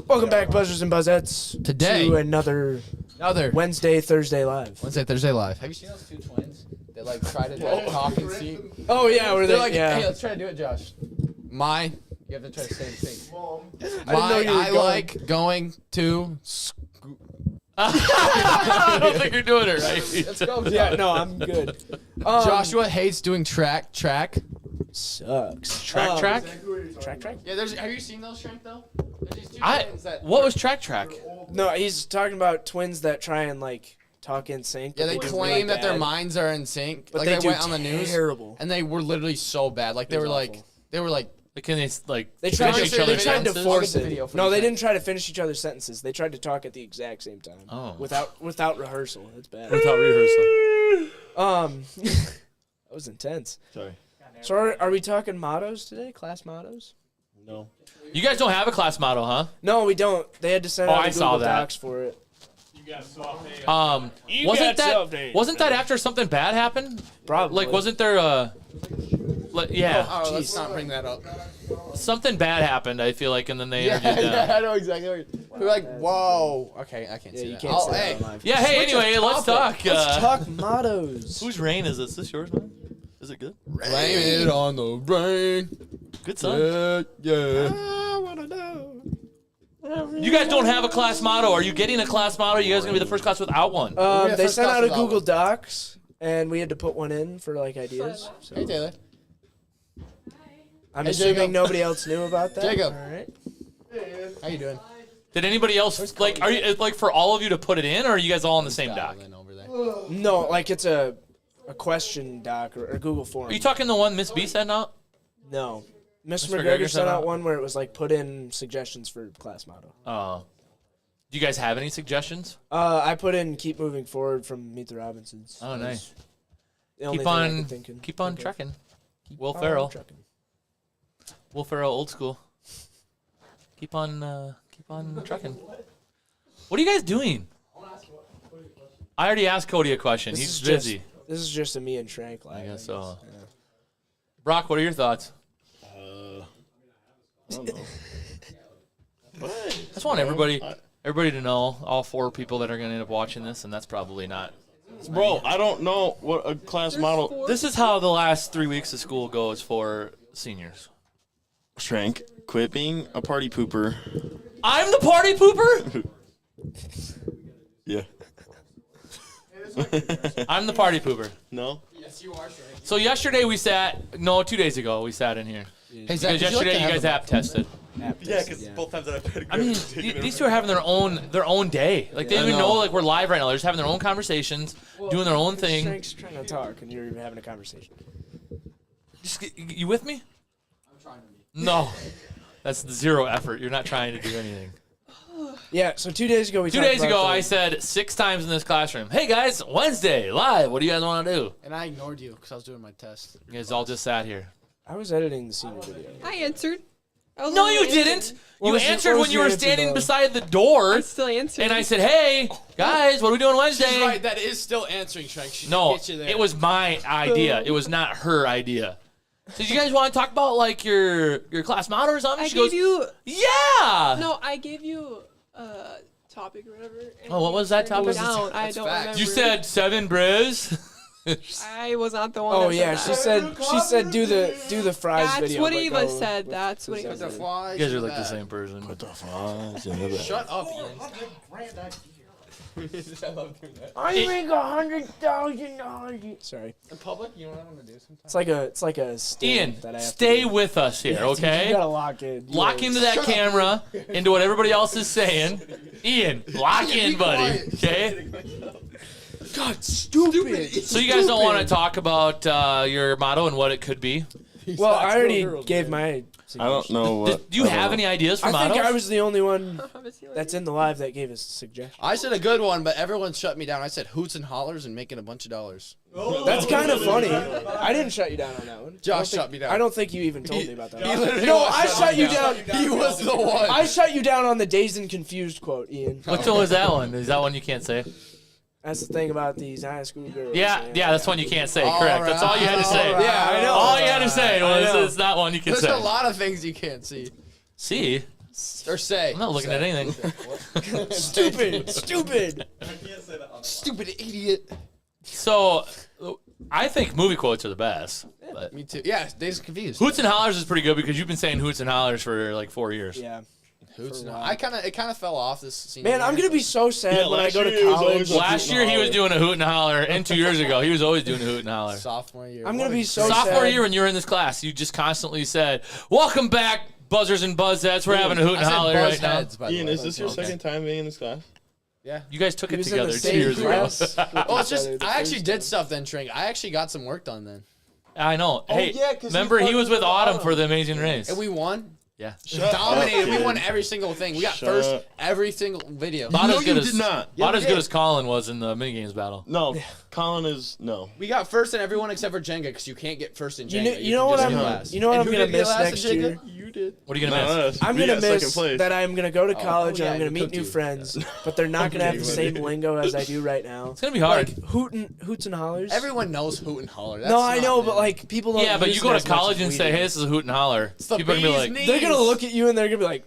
Welcome back, Buzzers and Buzzettes. Today to another Wednesday, Thursday live. Thursday live. Have you seen those two twins? They like try to talk and see. Oh yeah, where They're they like, yeah. hey, let's try to do it, Josh. You have to try to say the thing. I like going to. I don't think you're doing it right. Let's go. Josh. Yeah, no, I'm good. Joshua hates doing track. Sucks. Track? Yeah, have you seen those Shrink though? There's these two twins that. What was track? No, he's talking about twins that try and like talk in sync. Yeah, they do claim really that their bad. minds are in sync. But like they do went on the news, terrible. and they were literally so bad. Like they were like, Can they like They tried, finish to, each other's they tried to sentences? force I'll get the it. video for No, you, they Frank. didn't try to finish each other's sentences. They tried to talk at the exact same time. Oh. Without rehearsal. That's bad. Without rehearsal. That was intense. Sorry. So are we talking mottos today? Class mottos? No. You guys don't have a class motto, huh? No, we don't. They had to send Oh, out I the saw Google that. Docs for it. Wasn't that after something bad happened? Probably. Like, wasn't there yeah, Oh, let's not bring that up. something bad happened, I feel like, and then they interviewed them. I know exactly what you're like, whoa. Okay, I can't Yeah, see you that. can't Oh, say hey. that on live. Yeah, hey, anyway, let's talk. Let's talk mottos. Whose rain is this? Is this yours, man? Is it good? Blame it on the rain. Good son. Yeah. I wanna know. You guys don't have a class motto. Are you getting a class motto? You guys gonna be the first class without one? Yeah, They first sent class out a without Google one. Docs, and we had to put one in for like ideas. So Hey, Taylor. I'm Hey, assuming Jacob. nobody else knew about that. Jacob. All right. How you doing? Did anybody else like? Are you like for all of you to put it in, or are you guys all on the same doc? Dialing over there. No, like it's a question doc or Google form. Are you talking the one Miss B sent out? No. Mr. Mr. McGregor McGregor sent out one where it was like put in suggestions for class motto. Oh. Do you guys have any suggestions? I put in keep moving forward from Meet the Robinsons. Oh, nice. The only Keep thing I on, could think of. keep on trucking. Will On Ferrell. trucking. Will Ferrell, old school. Keep on trucking. What are you guys doing? I already asked Cody a question. He's busy. This is just a me and Shrank live. I guess so. Brock, what are your thoughts? I don't know. I just want everybody to know, all 4 people that are going to end up watching this, and that's probably not. Bro, I don't know what a class model. This is how the last 3 weeks of school goes for seniors. Shrank, quit being a party pooper. I'm the party pooper? Yeah. I'm the party pooper. No? Yes, you are, Shrek. So yesterday 2 days ago, we sat in here. Hey, Zach, Because yesterday you guys app tested. both times that I've tried to I mean, these two are having their own day. Like they don't even know like we're live right now. They're just having their own conversations, doing their own thing. Shrank's trying to talk, and you're having a conversation. You with me? I'm trying to be. No, that's 0 effort. You're not trying to do anything. Yeah, so 2 days ago we 2 talked days about ago, the- I said 6 times in this classroom, "Hey guys, Wednesday live. What do you guys want to do?" And I ignored you because I was doing my test. You guys all just sat here. I was editing the senior video. I answered. I was No, only you answering. didn't. What You was your- answered what when was you your were answer, standing though? beside the door, I still answered. and I said, "Hey guys, what are we doing Wednesday?" She's right. That is still answering, Shrek. She No, get you there. it was my idea. It was not her idea. So you guys want to talk about like your class motto or something? I She gave goes, you. "Yeah." No, I gave you a topic or whatever. and Oh, what you was that turned it topic? Down. I That's don't facts. remember. You said 7 briz. I was not the one. Oh that yeah, said she said do the fries That's video. what but Eva go said. with- That's what with Eva Zach. said. You guys are like the same person. What the fuck? Shut up, Ian. I love doing that. I make $100,000. Sorry, In public, you know what I'm gonna do sometimes. it's like a sting Ian, that I have to stay do. with us here, Yeah, okay? You gotta lock in. Lock into that camera, into what everybody else is saying. Ian, lock in, buddy. Okay? God, stupid. So you guys don't want to talk about your motto and what it could be? Well, I already gave my. I don't know what. Do you have any ideas for I mottos? think I was the only one Obviously, like- that's in the live that gave us suggestions. I said a good one, but everyone shut me down. I said hoots and hollers and making a bunch of dollars. That's kind of funny. I didn't shut you down on that one. Josh I don't think- shut me down. I don't think you even told me about that. one. literally No, was I shut you me down. He was the one. I shut you down on the dazed and confused quote, Ian. Which one was that one? Is that one you can't say? That's the thing about these high school girls. Yeah, man. yeah, that's one you can't say. All Correct. That's all you had to say. right. Yeah, I know. All you had to say I was know. it's not one you can There's say. a lot of things you can't see. See, Or say. I'm not looking at anything. Stupid. Stupid. Stupid idiot. So, I think movie quotes are the best. But Me too. Yeah, Days Confused. Hoots and Hollers is pretty good because you've been saying Hoots and Hollers for like 4 years. Yeah. Hoots For a and while. it kind of fell off this senior Man, I'm year, gonna be so sad Yeah, when I last go to year it was college. always like Last Hoot year and he was Holler. doing a hoot and a holler, and 2 years ago he was always doing a hoot and a holler. sophomore year. I'm What gonna a be so great- Sophomore sad. year when you were in this class, you just constantly said, "Welcome back, buzzers and buzzettes. We're having a hoot I and said holler buzz right now." heads, by the Ian, way. is this your Okay. second time being in this class? Yeah. You guys took He it was in together the 2 same years ago. class with Well, it's each just other the I actually first did time. stuff then, Trink. I actually got some work done then, I know. Hey, yeah, 'cause he remember he fucking was with with Autumn Autumn. for the Amazing Race. and we won. Yeah. Dominated. We kid. won every single thing. We got Shut first up. every single video. Not No, as good you as did not. Yeah, not we as good did. as Colin was in the minigames battle. No, Colin is no. We got first in everyone except for Jenga because you can't get first in You Jenga. know, can you know what just I'm. get last. You know what And I'm who gonna did get miss last in next Jenga? year. You did. What are you Not gonna miss? us. I'm We gonna got second miss place. that I'm gonna go to college yeah, and I'm gonna you meet cooked new you. friends, but they're not gonna have the same lingo as I do right now. It's gonna be hard. Like hoots and hollers. Everyone knows hoot and holler. That's no, I not know, new. but like people don't. Yeah, but use you it go to as much college as and we say, do. "Hey, this is a hoot and holler." it's the People are gonna be bee's like, knees. They're gonna look at you and they're gonna be like,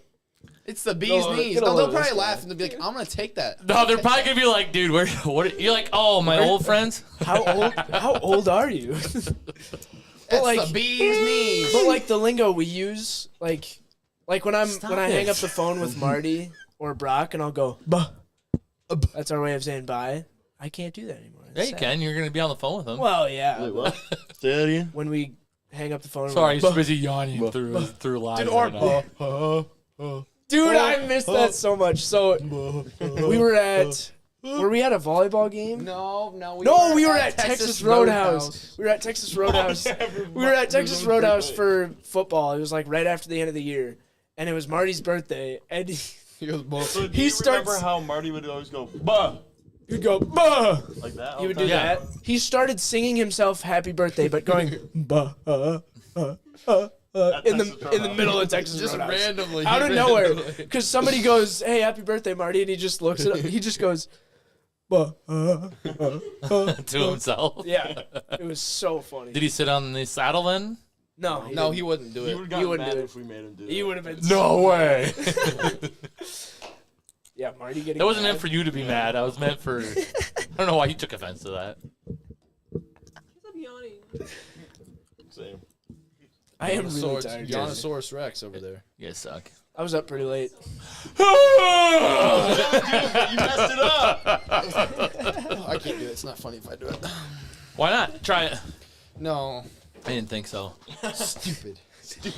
It's the bee's Get knees. a No, load they'll of this probably guy. laugh and they'll be like, "I'm gonna take that." No, they're probably gonna be like, "Dude, where? What?" You're like, "Oh, my old friends." How old are you? It's like- the bee's knees. But like the lingo we use, like when I hang it. up the phone with Marty or Brock and I'll go, "Buh." That's our way of saying bye. I can't do that anymore. It's Yeah, you sad. can. You're gonna be on the phone with them. Well, yeah. Wait, but what? Say that again. when we hang up the phone, Sorry, we're he's like, too busy yawning through live. Dude, or right now. dude, I missed that so much. So we were at. Were we at a volleyball game? No, We were at Texas Roadhouse. We were at Texas Roadhouse. We were at Texas Roadhouse for football. It was like right after the end of the year, and it was Marty's birthday, and So do He you starts- remember how Marty would always go, "Bah," he'd go, "Bah." like that? all He would the do time? Yeah. that. He started singing himself "Happy Birthday," but going "Bah." In the middle of Texas Just Roadhouse. randomly. Out of nowhere, because somebody goes, "Hey, happy birthday, Marty," and he just looks at He just goes, "Bah." To himself. Yeah, it was so funny. Did he sit on the saddle then? No, No, he wouldn't do He it. would have gotten wouldn't mad do it. if we made him do He it. would have been. No way. Yeah, Marty getting. That wasn't mad. meant for you to be mad. I was meant for. I don't know why you took offense to that. Stop yawning. Same. I am really tired. guys. Brontosaurus Rex over there. You guys suck. I was up pretty late. You messed it up. I can't do it. It's not funny if I do it. Why not? Try it. No. I didn't think so. Stupid.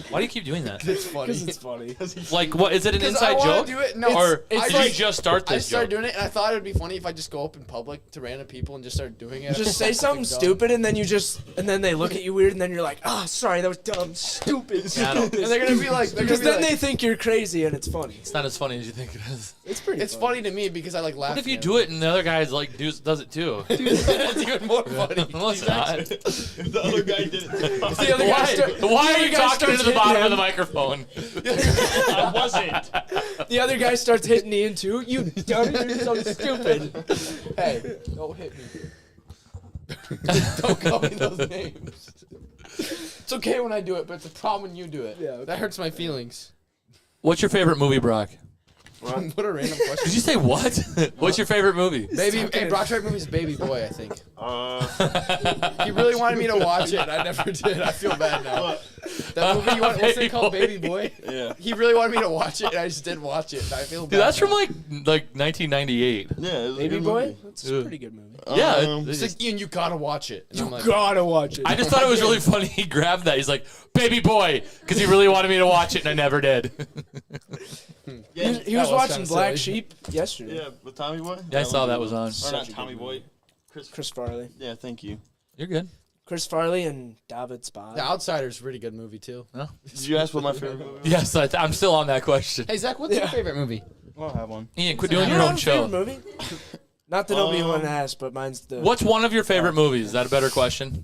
Why do you keep doing that? It's funny. Because it's funny. Like, what is it? An 'Cause inside I wanna joke? do it. No, Or it's did like- you just start I this started joke? doing it, and I thought it would be funny if I just go up in public to random people and just start doing it. Just say something stupid, and then they look at you weird, and then you're like, "Ah, sorry, that was dumb, stupid." Yeah, I know. And they're gonna be like, Because then they think you're crazy, and it's funny. It's not as funny as you think it is. It's pretty. it's funny to me because I like laughing. What if you at do it and the other guy's like does it too? It's even more funny. No, it's not. If the other guy did it, The other guy Why, start- why are the you other guy talking starts into the hitting bottom of him. the microphone? I wasn't. The other guy starts hitting Ian too. You dummy, you're so stupid. Hey, don't hit me. Don't call me those names. It's okay when I do it, but it's a problem when you do it. Yeah, okay. That hurts my feelings. What's your favorite movie, Brock? What a random question. Did you say what? What's your favorite movie? Baby, hey, Brock's favorite movie is Baby Boy, I think. He really wanted me to watch it. I never did. I feel bad now. That movie you want, what's Baby it called? Boy. Baby Boy? Yeah. He really wanted me to watch it, and I just didn't watch it. And I feel bad. Dude, that's from now. like 1998. Yeah. It was a Baby good boy, movie. that's a pretty good movie. Yeah, It's like, Ian, you gotta watch it. And I'm like, Gotta watch it. I just thought it was really funny. He grabbed that. He's like, "Baby boy," because he really wanted me to watch it, and I never did. He was was watching kinda Black silly. Sheep yesterday. Yeah, with Tommy Boy. Yeah, I saw that was on. Or not Such a Tommy good Boy. Chris Farley. Yeah, thank you. You're good. Chris Farley and David Spade. The Outsider's a pretty good movie, too. Did you ask what my favorite movie was? Yes, I'm still on that question. Hey, Zach, what's your favorite movie? I don't have one. Ian, quit doing You your don't own have a favorite show. movie? Not that Obi-Wan asked, but mine's the. What's one of your favorite movies? Is that a better question?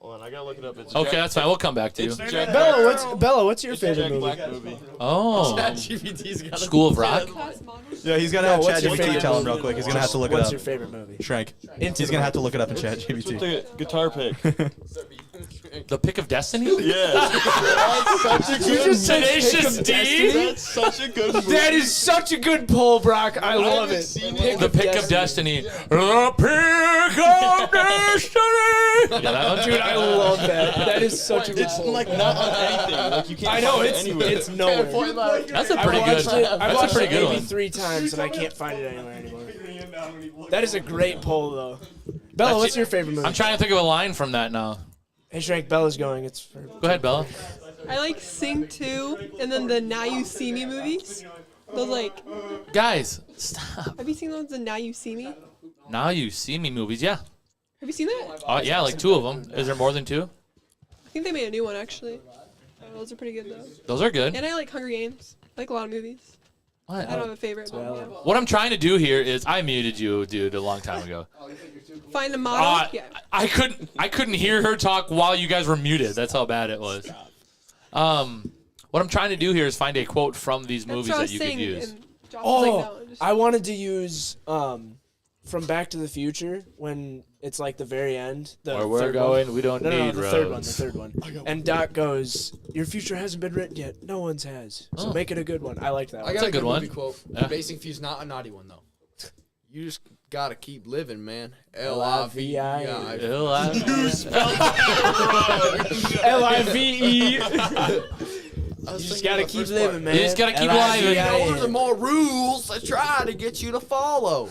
Hold on, I gotta look it up. It's Okay, that's fine. We'll come back to you. It's Jack Bella? What's your It's a favorite Jack movie? Black movie. Oh, ChatGPT's got School of Rock. Class models. Yeah, he's gonna No, have what's your ChatGPT favorite tell him movie? real quick. He's gonna have to look it What's up. your favorite movie? Shrank. Into He's the gonna have to look it up in What's with ChatGPT. the guitar pick? The Pick of Destiny? Yeah. That's such a good Tenacious D? That's such a good movie. That is such a good pull, Brock. I love haven't it. seen The Pick of Destiny. The Pick of Destiny. Yeah, that one? Dude, I love that. That is such a good It's pull. like not on anything. Like you can't I know, find it it's anywhere. nowhere. That's a I pretty watched good. it. I That's a watched pretty it good maybe one. 3 times, and I can't find it anywhere anymore. That is a great poll, though. Bella, what's your favorite movie? I'm trying to think of a line from that now. Hey, Shrek, Bella's going. It's for... Go ahead, Bella. I like Sing 2 and then the Now You See Me movies. Those like, Guys, stop. have you seen those? The Now You See Me? Now You See Me movies, yeah. Have you seen that? Yeah, like 2 of them. Is there more than 2? I think they made a new one actually. Those are pretty good though. Those are good. And I like Hunger Games. I like a lot of movies. I don't have a favorite. But, yeah. What I'm trying to do here is I muted you, dude, a long time ago. Find a model. Yeah. I couldn't hear her talk while you guys were muted. That's how bad it was. What I'm trying to do here is find a quote from these That's movies what I that was you saying, could use. and Josh was like, Oh, no, just- I wanted to use from Back to the Future when it's like the very end. The Where we're third going, one. we don't No, need the roads. third one. And Doc goes, "Your future hasn't been written yet. No one's has. So Oh. make it a good one." I like that I one. got a good one. movie quote. Yeah. Basic Fuse, not a naughty one though. You just gotta keep living, man. L-I-V-I. L-I-V-E. You just gotta keep living, man. You just gotta keep L-I-V-I-N. living. Those are more rules I try to get you to follow.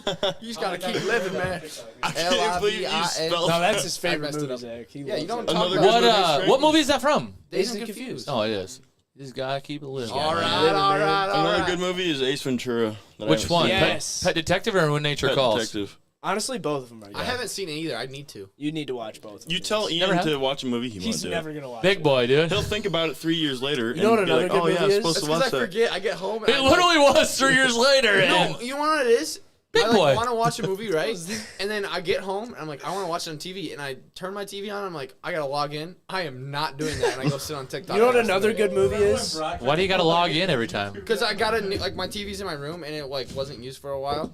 You just gotta keep living, man. I can't believe you L-I-V-I-N. spelled No, that's his I favorite messed it movie, up. Zach. He Yeah, loves you don't it. talk Another about good movie, What movie is that from? Dazed and Confused. Oh, it is. You just gotta keep it living. All right, Living, all man. right, all Another right. good movie is Ace Ventura. that I Which haven't one? seen. Yes. Pet Detective or When Nature Pet Calls? Detective. Honestly, both of them are good. I haven't seen it either. I need to. You need to watch both. You tell Never Ian have? to watch a movie he won't He's do. never gonna watch. Big it. boy, dude. He'll think about it 3 years later. You know and what be another like, good oh, yeah, I'm movie supposed is? to Because watch I that. forget. I get home. And It I'm literally was 3 years later. No, and you know what it is? Big I boy. want to watch a movie, right? And then I get home and I'm like, I want to watch it on TV. And I turn my TV on. I'm like, I gotta log in. I am not doing that. And I go sit on TikTok. You know what another good movie is? Why do you gotta log in every time? Because I got a new, like my TV's in my room and it like wasn't used for a while.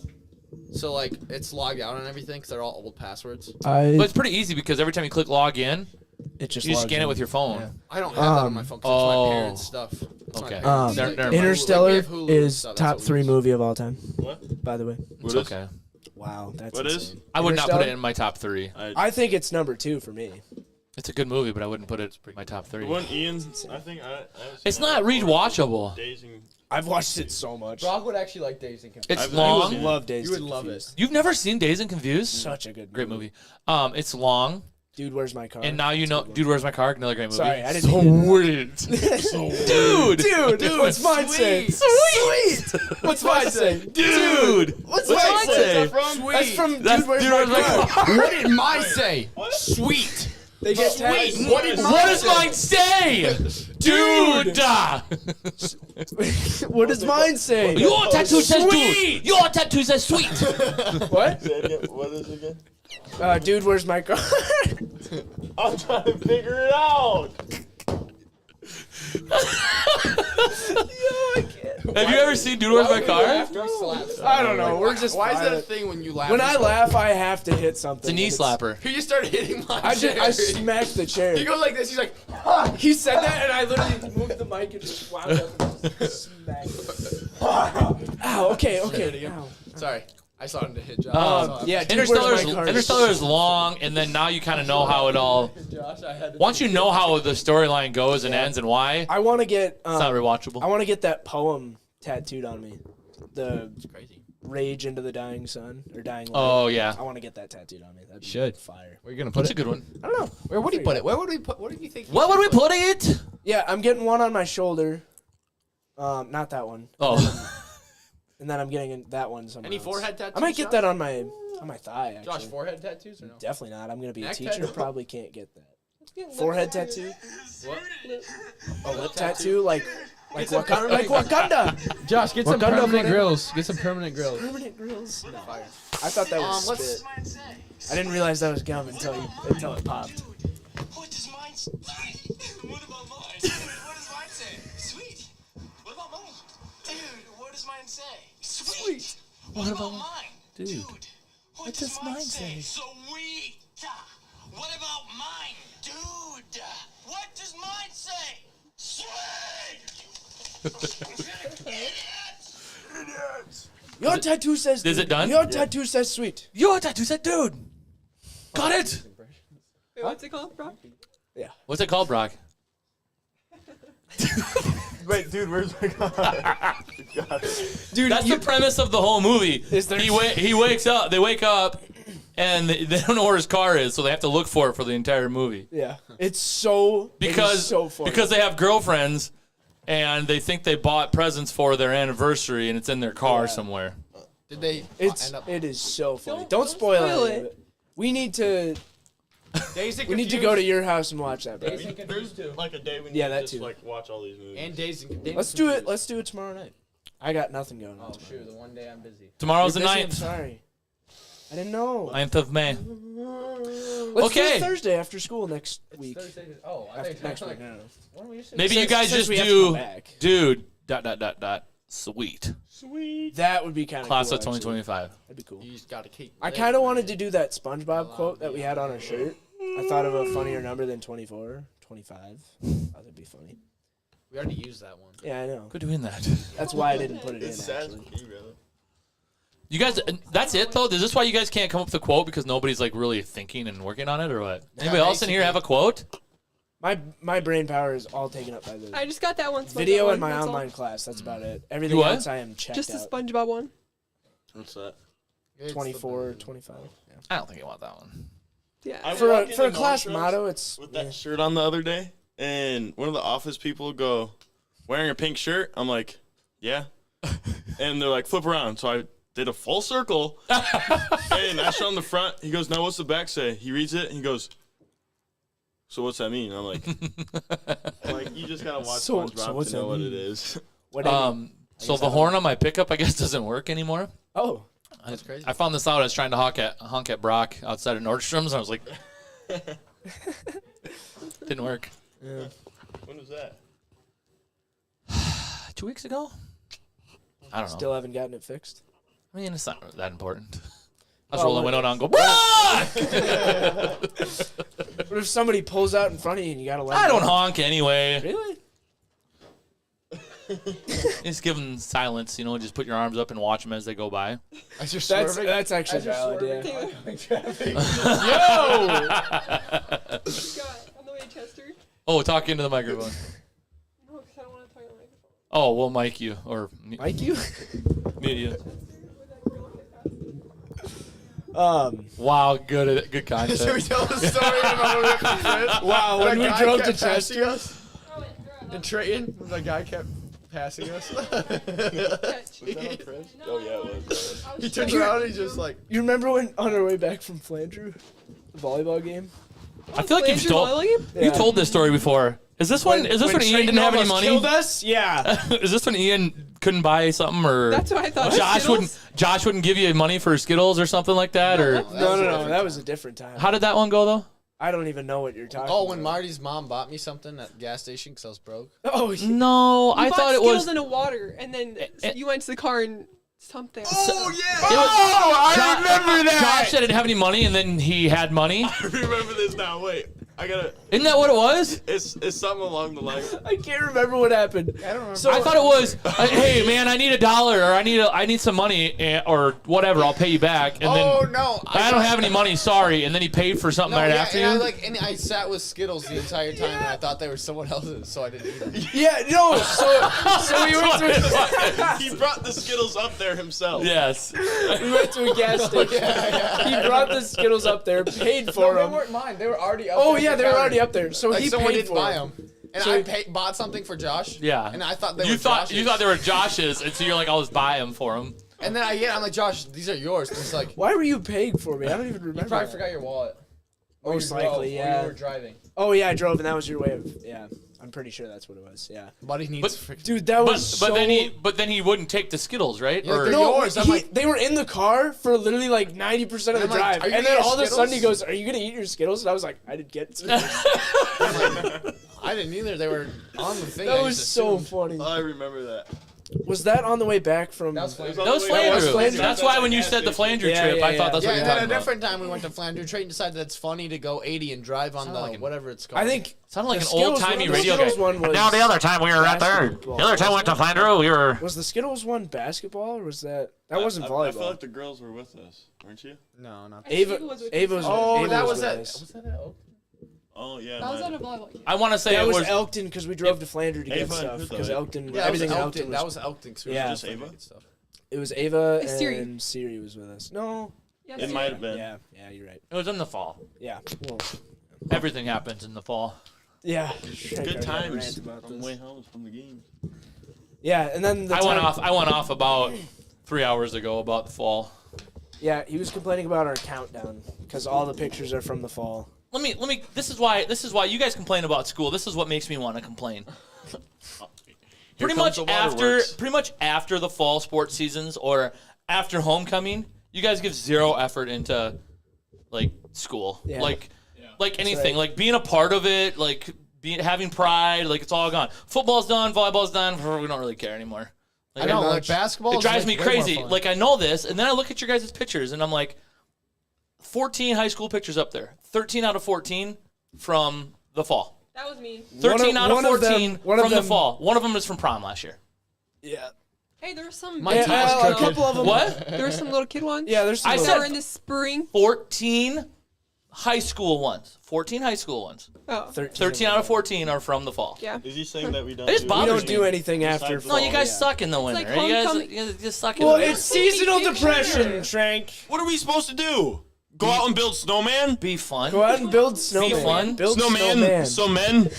So like it's logged out and everything because they're all old passwords. But it's pretty easy because every time you click log in, It just you logs scan in. it with your phone. I don't have that on my phone because it's Oh. my parents' stuff. It's my Okay. parents' Never like, mind. Interstellar we have Hulu and is stuff, that's top what we 3 use. movie of all time. What? By the way. It's What is? okay. Wow, that's What is? insane. I would not put it Interstellar? in my top 3. I think it's number 2 for me. It's a good movie, but I wouldn't put it in my top 3. One Ian's. I think I haven't seen It's that not before. rewatchable. Dazing. I've watched it so much. Brock would actually like Dazed and Confused. It's I've long. seen- Love Days. You would love it. You've never seen Dazed and Confused? Such a good Great movie. It's long, Dude, where's my car? and now you know. Dude, Where's My Car? Another great movie. Sorry, I didn't mean Sweet. Dude. What's mine say? Sweet. What's mine say? Dude. What's mine mine say? Sweet. That's from That's Dude, Where's Dude, My Where's My Car? What did mine say? Sweet. They get Sweet. tagged. What did What does mine say? Dude. What does mine say? Your tattoo says Sweet. dude. Your tattoo says sweet. What? Say it again. What is it again? Dude, where's my car? I'm trying to figure it out. Have you ever seen Dude, Where's My Car? I don't know. We're just. Why is that a violent. thing when you laugh? When I laugh, I have to hit something. It's a knee and slapper. You start hitting my I chair. smacked the chair. He goes like this. He's like, He said that, and I literally moved the mic and just wound up and just smacked it. Ow, okay. Ow. sorry. I saw him to hit Josh. Yeah, Dude, Interstellar Where's My Car? is long, and then now you kind of know how it all. Josh, I had to. Once you know how the storyline goes and ends and why, I want to get. it's not rewatchable. I want to get that poem tattooed on me. The Crazy. Rage into the Dying Sun or Dying Light. Oh yeah, I want to get that tattooed on me. That'd be Should. fire. Where are you gonna put that's a it? good one. I don't know. Where would he put it? Where would we put? What do you think? What would we put it? Yeah, I'm getting one on my shoulder. Not that one. Oh, And then I'm getting that one somewhere Any else. forehead tattoos? I might get Josh? that on my thigh. Actually. Josh, forehead tattoos or no? Definitely not. I'm gonna be a Neck teacher. tattoo? Probably can't get that. Forehead tattoo. What? A lip tattoo, like Get some Wakanda. permanent- Like Wakanda. Josh, get some Wakanda permanent forever. grills. Get some permanent grills. Permanent grills. No. Fire. I thought that was let's- spit. I didn't realize that was gum until it popped. What does mine say? What about mine? Dude, what does mine say? Sweet. What about mine? Dude, what does mine say? Sweet. What about mine? dude. What does mine say? Sweet. What about mine? Dude. Your tattoo says. Is it done? Your tattoo says sweet. Your tattoo said, dude. Got it. Wait, what's it called, Brock? Yeah. What's it called, Brock? Wait, dude, where's my Dude, That's the premise of the whole movie. Is there- He wakes up. They wake up, and they don't know where his car is, so they have to look for it for the entire movie. Yeah. It is so funny. Because they have girlfriends, and they think they bought presents for their anniversary, and it's in their car somewhere. Did they it is so funny. Don't spoil any of it. We need to go to your house and watch that, bro. There's like a day when Yeah, you that just too. like watch all these movies. And Days and Let's do it. Let's do it tomorrow night. I got nothing going on. Oh shoot, the one day I'm busy. Tomorrow's You're the busy? I'm 9th. sorry. I didn't know. 9th of May. Let's do Okay. it Thursday after school next week. Oh, I think Next week. No. Maybe you Since- guys since just we have to come do, back. dude, ... Sweet. That would be kind of Class cool, of 2025. That'd be cool. you just gotta keep. I kind of wanted to do that SpongeBob quote that we had on our shirt. I thought of a funnier number than 24, 25. That'd be funny. We already used that one. Yeah, I know. Quit doing that. That's why I didn't put it in, It's sad actually. for me, brother. You guys, that's it though? Is this why you guys can't come up with a quote because nobody's like really thinking and working on it, or what? Anybody else in here have a quote? My brain power is all taken up by the I just got that one. SpongeBob video one, in my that's all. online class. That's about it. Everything what? else I am checked Just the out. SpongeBob one. What's that? 24, 25. Yeah. I don't think I want that one. Yeah. I For walked a into class Montrose motto, it's with that shirt on the other day, and one of the office people go, wearing a pink shirt. I'm like, yeah. And they're like, flip around. So I did a full circle, and I showed him the front. He goes, now what's the back say? He reads it, and he goes, so what's that mean? I'm like, you just gotta watch So SpongeBob what's to know that what mean? it is. whatever. So the horn on my pickup, I guess, doesn't work anymore. Oh, That's crazy. I found this out. I was trying to honk at Brock outside of Nordstrom's. And I was like, didn't work. yeah. When was that? 2 weeks ago? I don't know. Still haven't gotten it fixed. I mean, it's not that important. I Well, just roll the what- window down and go, Brock! What if somebody pulls out in front of you and you gotta let I them don't go? honk anyway. Really? Just give them silence, just put your arms up and watch them as they go by. As you're That's swerving. that's actually As you're valid. swerving. Yeah. Yo! On the way to Chester. Oh, talk into the microphone. No, because I don't want to talk on the microphone. Oh, we'll mic you or Mike, you? mute you. Wow, Good content. Should we tell the story about when we went to Chris? Wow, when we That guy drove to kept passing Chester. us in Trayton, the guy kept passing us. Oh, yeah, it was. He turns around and he's just like, You remember when on our way back from Flandreau, the volleyball game? I feel like you've Flandreau volleyball game? you told this story before. Is this when Ian didn't have any money? Killed us? Yeah. Is this when Ian couldn't buy something, or That's what I thought. Josh wouldn't give you money for Skittles or something like that, or No. That was a different time. how did that one go though? I don't even know what you're talking oh, about. when Marty's mom bought me something at the gas station because I was broke. Oh, yeah. No, I You thought it bought was. Skittles in a water, and then you went to the car and something. Oh, yeah! I remember that. Josh didn't have any money, and then he had money. I remember this now. Wait, I gotta. Isn't that what it was? It's something along the lines. I can't remember what happened. I don't remember. So I thought it was, hey man, I need $1 or I need some money or whatever. I'll pay you back. And Oh, then no. I don't have any money. Sorry. And then he paid for something right after you. And I sat with Skittles the entire time, and I thought they were someone else's, so I didn't eat them. Yeah, no. So we went to He brought the Skittles up there himself. Yes. we went to a gas station. He brought the Skittles up there, paid for They them. weren't mine. They were already up Oh there. yeah, at the they were counter. already up there. So Like he someone paid didn't for buy them. them. And So I he- bought something for Josh. Yeah. And I thought they You were thought Josh's. they were Josh's, and so you're like, I'll just buy them for him. And then I'm like, Josh, these are yours. And he's like, Why were you paying for me? I don't even remember. you probably that. forgot your wallet. Or Most you drove, likely, or yeah. you were driving. Oh yeah, I drove, and that was your way of. Yeah, I'm pretty sure that's what it was. Yeah, Buddy needs freaking. dude, that was But so. then he wouldn't take the Skittles, right? Yeah, Or they're No, yours. I'm like- they were in the car for literally like 90% of the I'm like, drive, "Are you and gonna then eat all of a sudden he Skittles?" goes, "Are you gonna eat your Skittles?" And I was like, "I didn't get Skittles." I didn't either. They were on the thing. That I was just so assumed. funny. I remember that. Was that on the way back from? That was Flanders. That was Flandreau. Flandrew. That's why when you said the Flandrew Yeah, trip, yeah, I thought that's Yeah, what you and were then a talking about. different time we went to Flandreau Trade and decided that it's funny to go 80 and drive on the whatever it's called. I think Sounded like the an Skittles old-timey one- radio the Skittles guy. one was Now the other time we were at there. basketball. The other time we went to Flandreau, we were. Was the Skittles one basketball or was that wasn't volleyball? I feel like the girls were with us, weren't you? No, not. Ava was with Ava's. Oh, Ava that was with that. us. Was that at Oak? Oh yeah. That was mine. at a volleyball game. I want to say That it was was Elkton because we drove to Flandreau to get Ava, stuff who's because that? Elkton Yeah, everything in that Elkton was was. Elkton. So Yeah. Just Ava? Stuff. It was Ava It's Siri. and Siri was with us. No. Yeah, It Siri. might have been. Yeah, you're right. it was in the fall. Yeah. Well, Everything happens in the fall. yeah. Good times Rant about on the this. way home from the game. Yeah, and then the I time- went off about 3 hours ago about the fall. Yeah, he was complaining about our countdown because all the pictures are from the fall. Let me. This is why you guys complain about school. This is what makes me want to complain. Pretty much after the fall sports seasons or after homecoming, you guys give zero effort into like school, Yeah. like anything, right. like being a part of it, like having pride. Like it's all gone. Football's done, volleyball's done. We don't really care anymore. Like, I know, like basketball. it drives me crazy. Like I know this, and then I look at your guys' pictures, and I'm like, 14 high school pictures up there. 13 out of 14 from the fall. That was me. 13 out of one of them- 14 one of from the them- fall. One of them is from prom last year. Yeah. Hey, there were some. My Yeah, team was a cooking. couple of them. What? There were some little kid ones. Yeah, there's some I little- said- That were in the spring. 14 high school ones. 14 high school ones. Oh, 13 out of 14 are from the fall. yeah. Is he saying that we don't? It just we bothers don't me. do anything after Besides No, fall. you guys yeah. suck in the winter. like homecoming. You guys just suck in Well, the winter. it's seasonal Picture. depression, Trank. What are we supposed to do? Go out and build snowman? Be fun. Go out and build snowman. fun. Build Snowman? So men?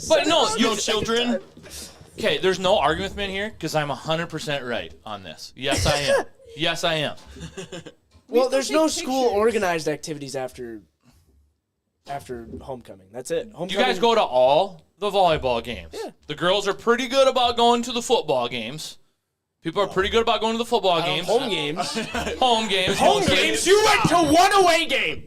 But no, Snow children? okay, there's no argument with me in here because I'm 100% right on this. Yes, I am. Yes, I am. Well, still there's take no school pictures. organized activities after homecoming. That's it. Homecoming. You guys go to all the volleyball games. Yeah. The girls are pretty good about going to the football games. People are pretty good about going to the football games. home games. Home games. Home mostly. games. You went to one away game.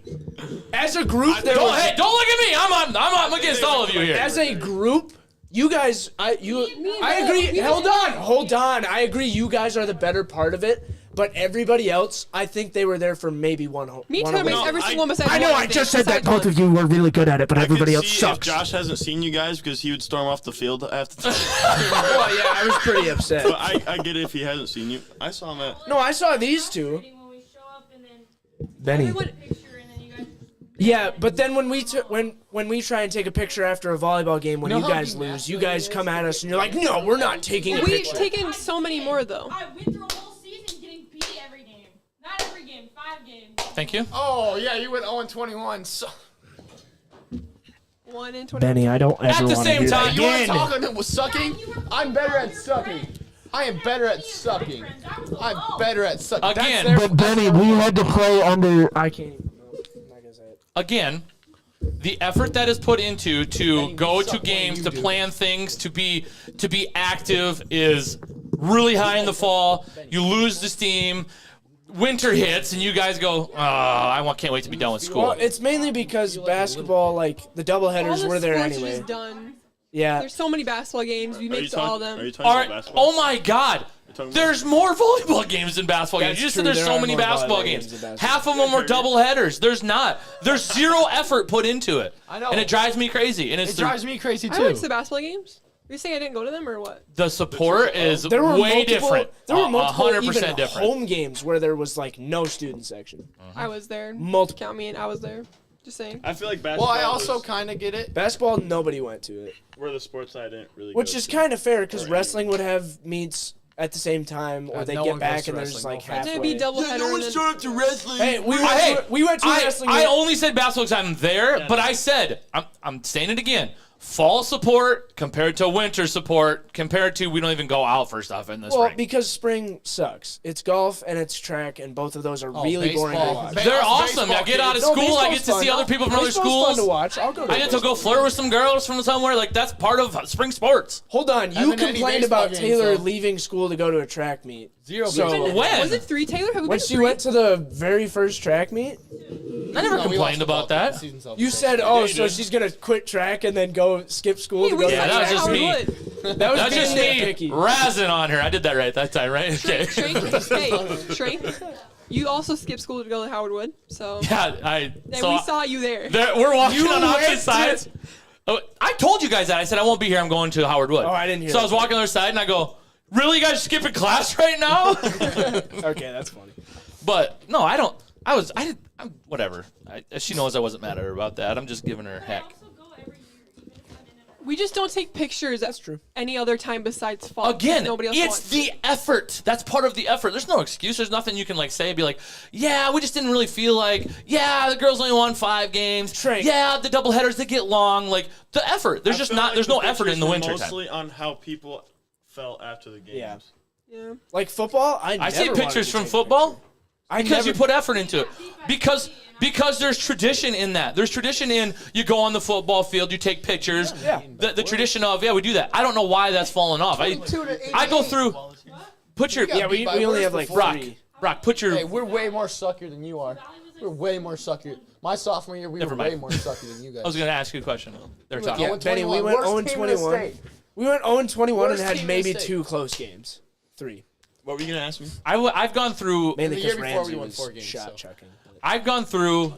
As a group, there Don't, was. hey, don't look at me. I'm against all of you here. As a group, you guys, I agree. Hold on. I agree. You guys are the better part of it. But everybody else, I think they were there for maybe one home. Me one too. away Makes game. every I- single one besides I know. one I thing, just said that besides both one. of you were really good at it, but I everybody could else see sucks. if Josh hasn't seen you guys because he would storm off the field after the Well, yeah, I was pretty upset. But I get it if he hasn't seen you. I saw him at. No, I saw these two. When we show up and then Benny. Everyone- picture and then you guys. Yeah, but then when we try and take a picture after a volleyball game when know you how guys demasculating lose, you it guys is? come at us and you're like, no, we're not taking a We've picture. taken so many more though. I went through a whole season getting beat every game. Not every game, 5 games. Thank you. Oh yeah, you went 0-21. So 1 in 20. Benny, I don't ever At the want to same hear time, that you want to again. talk about sucking? I'm better at sucking. I am better at sucking. I'm better at sucking. Again. That's their- But Benny, we had to play under. I can't even. No, I'm not gonna say it. Again, the effort that is put into to go to games, to do. plan things, to be active is really high in the fall. You lose the steam. Winter hits, and you guys go, can't wait to be done with school. Well, it's mainly because basketball, like the All doubleheaders the were there sports are anyway. just done. Yeah. There's so many basketball games. We Are make you it to all of talking, are them. you talking All about right. basketball? Oh my God. talking about- There's more volleyball games than basketball games. That's You just said true, there's there so are many more basketball volleyball games. games than basketball. Half of them were double headers. There's not. There's zero effort put into it. I know. And it drives me crazy. And it's It drives me crazy I too. went to the basketball games. Are you saying I didn't go to them or what? the support is There were way multiple, different. There were multiple 100% even different. home games where there was like no student section. I was there. Multiple. Count me in. I was there. Just saying. I feel like basketball. Well, I also was kind of get it. Basketball, nobody went to it, where the sports I didn't really. which go is to. kind of fair because Or wrestling would have meets at the same time, or they no get one goes back to and there's wrestling, like no offense. It'd be halfway. double header. and then- up to wrestling. Hey, we Hey, went to wrestling. I only said basketball because I'm there, but I said, I'm saying it again. Fall support compared to winter support compared to we don't even go out for stuff in the well, spring. because spring sucks. It's golf and it's track, and both of those are really boring to baseball. watch. They're Us awesome. I baseball get out of kids. school. I baseball's get to see fun. other people from other Baseball's schools. fun to watch. I'll go to I get to go baseball. flirt with some girls from somewhere. Like that's part of spring sports. Hold on, you Haven't any complained baseball about games, Taylor though. leaving school to go to a track meet. Zero. So- baseball. When? Was it 3, Taylor? Have we When been she 3? went to the very first track meet, I never No, we complained lost about the ball. that. The season's over. you said, Yeah, "Oh, you so did. she's gonna quit track and then go go skip school. Hey, to we go saw Yeah, to that was you just at me. Howard Wood. That was That's just me picky. razzing on her. I did that right that time, right? Okay. Shrink. You also skipped school to go to Howard Wood, so Yeah, and we saw you there. we're walking You on opposite went to- sides. Oh, I told you guys that. I said I won't be here. I'm going to Howard Wood. Oh, I didn't hear So I that. was walking on the other side, and I go, "Really, you guys skipping class right now?" Okay, that's funny. But no, I don't. Whatever. She knows I wasn't mad at her about that. I'm just giving her I heck. also go every year, even if I'm in it. We just don't take pictures. That's true. Any other time besides fall. Again, nobody else it's wants. the effort. That's part of the effort. There's no excuse. There's nothing you can like say. Be like, yeah, we just didn't really feel like. Yeah, the girls only won 5 games. Shrink. Yeah, the doubleheaders they get long. Like the effort. There's I just feel not. like There's no the effort in the pictures were winter time. Mostly on how people felt after the games. Yeah. Yeah. Like football, I I see never wanted pictures to from take a football picture. I because you never- put effort into it. Because there's tradition in that. There's tradition in you go on the football field, you take pictures. Yeah. The tradition of we do that. I don't know why that's fallen off. I go through. Put your Yeah, we only have like Brock. 3. Brock, put your. Hey, we're way more sucker than you are. We're way more sucker. My sophomore year, we Never were way mind. more sucker than you guys. I was gonna ask you a question. They're Look, talking. Yeah, Benny, we went 0-21. We went 0-21 and Worst had team in maybe the state. 2 close games. 3. What were you gonna ask me? I've gone through. Mainly the year because before Ramsey we won was 4 games, shot so. chucking. I've gone through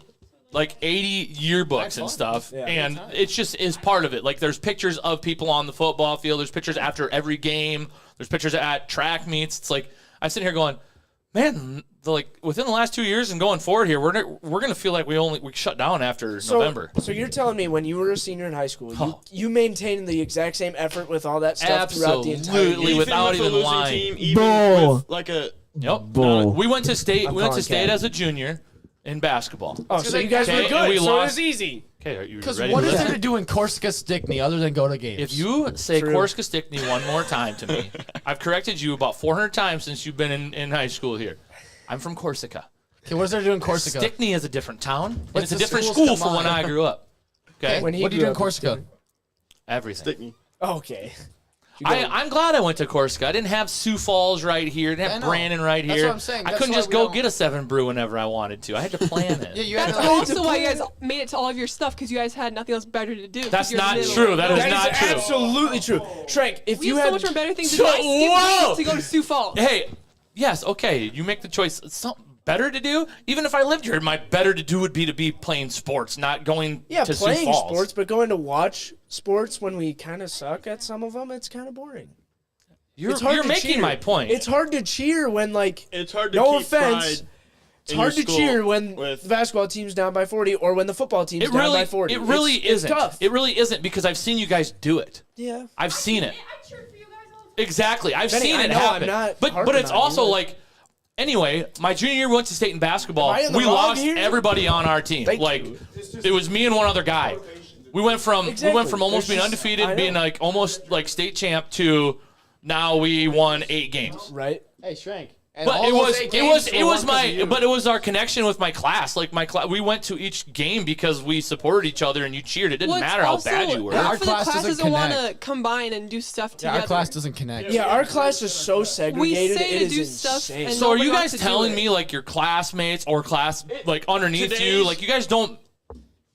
like 80 yearbooks and stuff, Yeah. and it's just is part of it. Like there's pictures of people on the football field. There's pictures after every game. There's pictures at track meets. It's like I'm sitting here going, man, within the last 2 years and going forward here, we're gonna feel like we shut down after November. So you're telling me when you were a senior in high school, Oh. you maintained the exact same effort with all that stuff throughout the entire Absolutely. year? Without with a even losing lying. team, even Bull. with like a Yep. Bull. We went to state. I'm We went to calling state Cat. as a junior in basketball. Oh, so you guys Okay, were and good. we So lost. it was easy. Okay, are you Because ready? what to is listen? there to do in Corsica Stickney other than go to games? If you say True. Corsica Stickney one more time to me, I've corrected you about 400 times since you've been in high school here. I'm from Corsica. Okay, what is there to do in Corsica? Stickney is a different town, and What's it's a the different schools school from when combined? I grew up. Okay, When he What do you grew do in up, Corsica? everything. Stickney. Okay. I'm glad I went to Corsica. I didn't have Sioux Falls right here. I didn't I have know. Brandon right here. That's what I'm saying. I That's couldn't why just we go don't- get a 7 brew whenever I wanted to. I had to plan it. Yeah, you had That's to. also why you guys made it to all of your stuff because you guys had nothing else better to do. 'cause That's you're not little. true. That is That not is true. absolutely true. Shrek, if We you have had so much more better things to So- do. I skipped whoa! weeks to go to Sioux Falls. Hey, yes, okay. You make the choice. Something better to do. Even if I lived here, my better to do would be playing sports, not going to Sioux playing Falls. sports, but going to watch sports when we kind of suck at some of them, it's kind of boring. You're It's hard to making cheer. my point. It's hard to cheer when It's hard to No keep offense. pride it's in hard your to school cheer when with the basketball team's down by 40 or when the football team's it down really, by 40. it really It's isn't. tough. It really isn't because I've seen you guys do it. Yeah. I've seen it. I cheered for you guys all the time. Exactly. I've Benny, seen I it know, I'm happen. not But harping it's on also you. like anyway, my junior year we went to state in basketball. Am I in the We wrong lost here? everybody on our team. Thank like you. it was me and one other guy. We went from Exactly. almost being There's just- I undefeated, know. being like almost like state champ to now we won 8 games. Right? Hey, Shrank. And But all it those was 8 it games was were it was won 'cause of my you. but it was our connection with my class. Like my class, we went to each game because we supported each other and you cheered. It didn't Well, it's matter how also bad you were. Yeah, our half of the class doesn't classes don't want to connect. combine and do stuff Yeah, together. our class doesn't connect. Yeah, our class is so segregated. say it to is do stuff insane. and So are nobody you wants guys to do telling it. me like your classmates or class like underneath you, today's- like you guys don't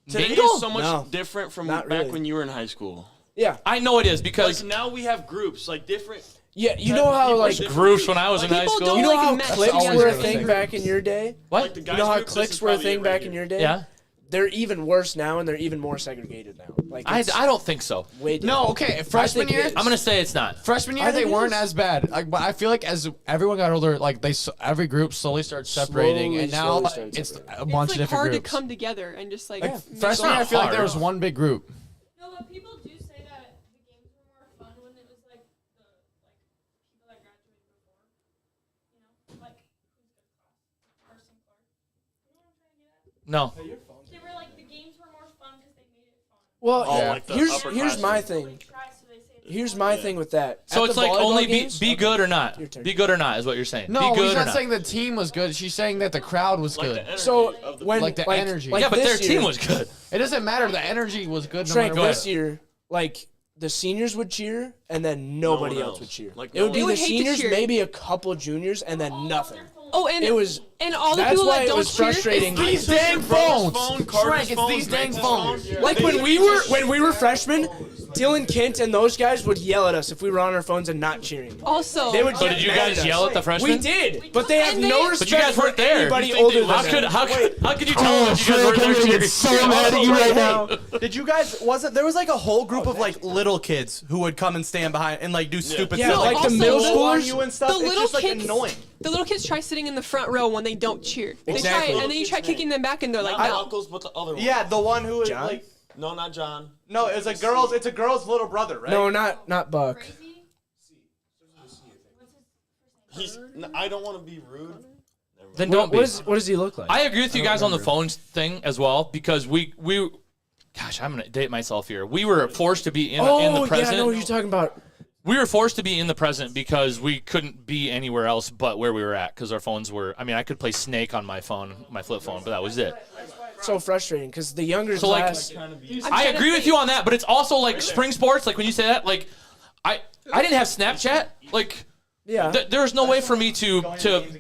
Today mingle? is so much No, different from not back really. when you were in high school. Yeah. I know it is because Like now we have groups, like different. Yeah, you know how like Different groups when I was in high People school. don't you know like how mess cliques always were a gonna thing say. back in your day? What? Like the guys You know how group, this cliques is were a probably thing it back right in here. your day? Yeah. They're even worse now and they're even more segregated now. Like I it's don't think so. way different. No, okay. Freshman think it year, is. I'm gonna say it's not. freshman year I they think it weren't is. as bad. Like, but I feel like as everyone got older, like every group slowly started separating, and now slowly started it's separating. a It's bunch like of different hard groups. to come together and just like. Yeah. make Freshman not year, I feel like there hard. was one big group. No, but people do say that the games were more fun when it was like the people that graduated before. You know, like who's good class? Carson Clark. You know what I'm trying to get at? No. They were like the games were more fun because they made it fun. Well, Oh, Yeah. like the here's upperclassmen. my They thing. try, so they say it's Here's fun. my thing with that. So At it's the like volleyball only games- be good or not. Your turn. Be good or not is what you're saying. No, be good she's or not not. saying the team was good. She's saying that the crowd was Like the good. energy So of the when Like the energy. yeah, but their this team year- was good. It doesn't matter. The energy was good no Frank, matter what. this year, like the seniors would cheer and then nobody one else else. would cheer. Like it would no be one the else. They would hate to seniors, cheer. maybe a couple juniors, and then All nothing. their full Oh, and It was. and all the That's people why that it don't was cheer. frustrating. These dang phones. Carter's Shrek, it's phone, these dang Max's phones. phone. Like when we were freshmen, Dylan Kent and those guys would yell at us if we were on our phones and not cheering. Also, They would. So get did you mad guys at us. yell at the freshmen? We did, but they have And they- no But respect you guys weren't for there. anybody You think older they than would? How could you tell Oh, them that you guys Shrek, weren't I'm there gonna cheering? get so mad at you right now. Did you guys there was like a whole group of like little kids who would come and stand behind and like do stupid Yeah, stuff like the also, middle blow on schoolers. you and stuff. the It's little just like kids, annoying. the little kids try sitting in the front row when they don't cheer. They Exactly. try, and then you try kicking them back, and they're like, Not no. Uncles, but the other one. Yeah, the one who is John? like No, not John. no, it's a girl's little brother, right? No, not Buck. I don't want to be rude. Then don't be. What does he look like? I agree with you guys on the phones thing as well because we gosh, I'm gonna date myself here. We were forced to be in the present. Yeah, I know what you're talking about. We were forced to be in the present because we couldn't be anywhere else but where we were at because our phones were. I mean, I could play Snake on my phone, my flip phone, but that was it. So frustrating because the younger So, like, class. I agree with you on that, but it's also like spring sports. Like when you say that, like I didn't have Snapchat. Like Yeah. there's no way for me to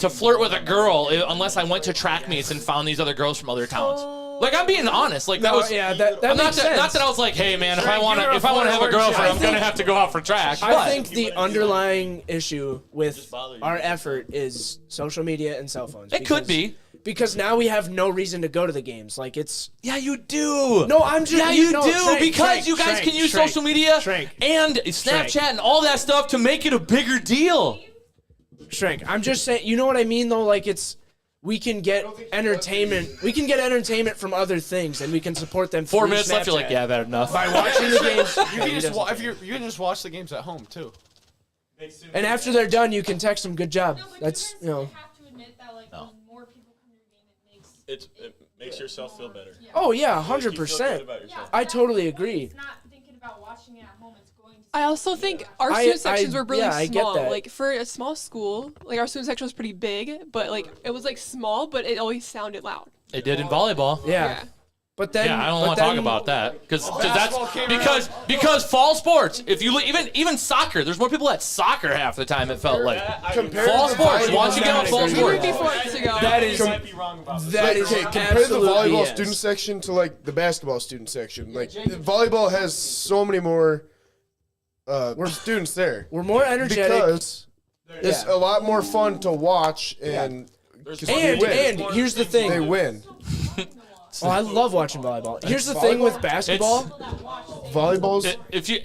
flirt with a girl unless I went to track meets and found these other girls from other towns. Like I'm being honest. Like that No, was yeah, that not makes sense. that I was like, hey man, if I want to have a girlfriend, I'm gonna have to go out for track. I But- think the underlying issue with our effort is social media and cell phones. It could be. Because now we have no reason to go to the games. Like it's. Yeah, you do. No, I'm just. Yeah, you no, do Shrek, because Shrek, you guys Shrek, can use Shrek, social media Shrek, and Snapchat and all that stuff to make it a bigger deal. Shrek. I'm just saying. You know what I mean, though. Like it's. We can get entertainment. We can get entertainment from other things, and we can support them. 4 through minutes left. You're like, Snapchat. yeah, that enough. By watching the games, You can just you can just watch the games at home too. and after they're done, you can text them, "Good job." No, but That's you have to admit that like when more people come to your game, It makes yourself feel better. Oh yeah, Makes you feel good 100%. about yourself. I totally agree. It's not thinking about watching it at home. It's going to. I also think our I- student sections were really yeah, I get small. that. Like for a small school, like our student section was pretty big, but like it was like small, but it always sounded loud. It did in volleyball. Yeah. But then. Yeah, I don't but want to talk then- about that because fall sports. If you even soccer, there's more people at soccer half the time. It felt like fall sports. Once you get on fall We were sports, before us ago. That is. might be wrong about That is Okay, compare the absolute volleyball BS. student section to like the basketball student section. Like volleyball has so many more students there We're more energetic. because it's Yeah. a lot more fun to watch and 'cause they win. And here's the thing. They win. Oh, I love watching volleyball. Here's the thing with basketball. Volleyball's if you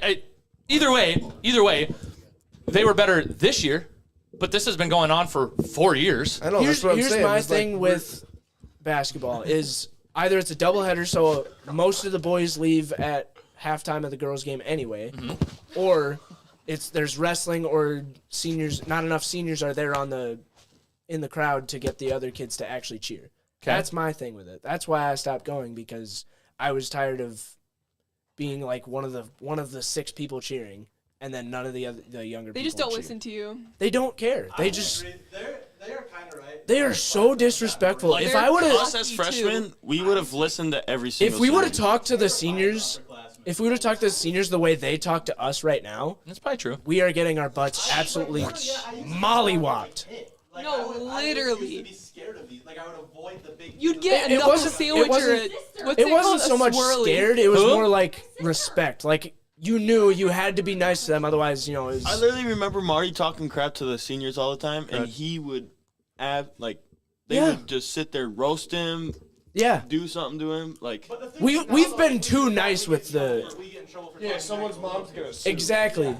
either way, they were better this year, but this has been going on for 4 years. I know Here's that's what I'm saying. my It's like thing with basketball is either it's a doubleheader, so most of the boys leave at halftime of the girls' game anyway, or there's wrestling or seniors. Not enough seniors are there in the crowd to get the other kids to actually cheer. That's my thing with it. That's why I stopped going because I was tired of being like one of the 6 people cheering, and then none of the younger. They people just don't cheer. listen to you. They don't care. They just. They are kind of right. They are so disrespectful. Like, If I would us have, as freshmen, we would have listened to every single. if we would have song. talked to the seniors, the way they talk to us right now, That's probably true. we are getting our butts absolutely mollywopped. No, literally. Scared of these. Like I would avoid the big. You'd get It a knuckle wasn't- sandwich it or wasn't- what's It it wasn't called? so A much swirly. scared. It was Who? more like respect. Like you knew you had to be nice to them, otherwise, it was. I literally remember Marty talking crap to the seniors all the time, and he would they Yeah. would just sit there, roast him, yeah. do something to him, like. We've been too nice with the. yeah. Someone's mom's gonna sue. Exactly.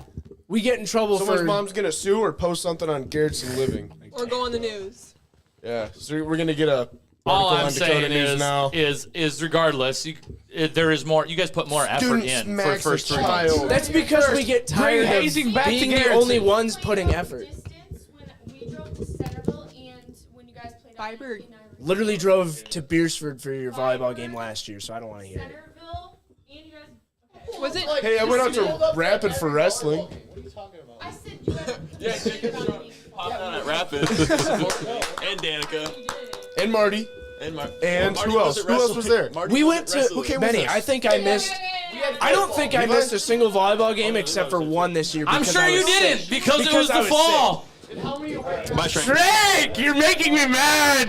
We get in trouble Someone's for. mom's gonna sue or post something on Garrettson Living. Or go on the news. Yeah, so we're gonna get a. All article I'm on Dakota saying News now. is regardless, there is more. You guys put more effort Student in for smacks the first a 3 months. child. That's because we get tired of hazing back to being the Garrettson. only ones putting effort. Distance when we drove to Centerville and when you guys played. Fiber. Literally drove to Beersford for your volleyball game last year, so I don't want to hear it. Centerville and you guys. Okay. Was it? Hey, I went out to Rapid for wrestling. I said you guys. Popped out at Rapid. And Danica. And Marty. And And Marty who else? at Who else wrestling. was there? Marty We was went at to wrestling. Who came with Benny. us? I think I missed. I don't think I missed a single volleyball game except for one this year. I'm because sure I you was didn't sick. because it was I the fall. sick. Bye, Shrek. Shrek, you're making me mad.